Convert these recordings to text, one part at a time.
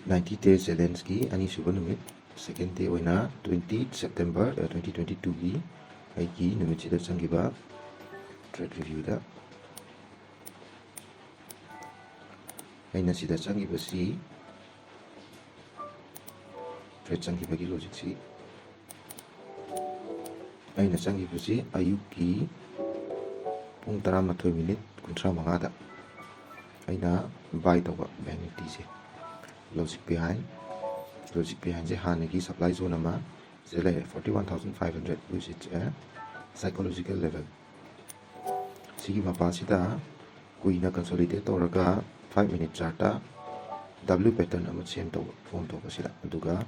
90 days Zelensky ani suba numit second day oina 20 September 2022 gi aigi numit sida changiba trade review da aina sida changiba si trade changiba gi logic si aina changiba si ayuki pung 12 minute 35 da aina buy tawba bank nifty se logic behind the hanagi supply zone ama zele 41500 which is a psychological level sigi mapa sida kuina consolidate toraga 5 minute chart w pattern ama same to form to sida aduga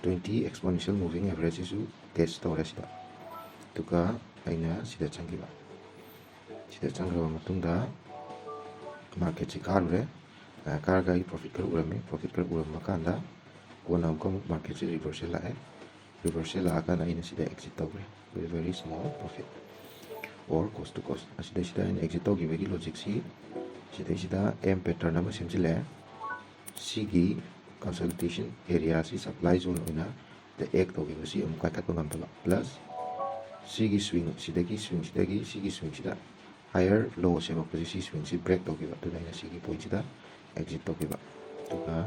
20 exponential moving average isu test to sida aduga aina sida changiba matungda market si karure karga profit kar urame kanda kona ko market si reversal la kana ina sida exit tawre with very small profit or cost to cost asida in exit to give logic si sida m pattern nama simsile sigi consolidation area si supply zone oina the egg to give si am ka ngam tala plus sigi swing sida sida higher low sema position swing si break to give to ina sigi point sida exit to give to ka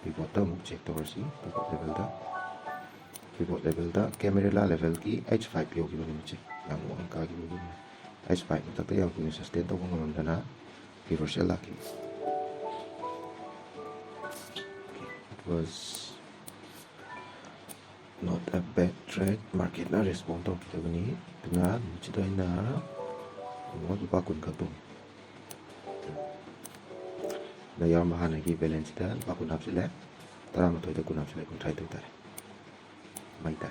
pivot ta muk check to si pivot level da camera level ki h5 yo give ni check yang mo ka give h5 ta ta yang ni sustain to ngom dana reversal la ki it was not a bad trade market na respond to kita ni tuna chita ina mo pa kun ka to na yam bahana ki balance da pa kun hap sile tara ma to kun hap sile kun try to tare mai ta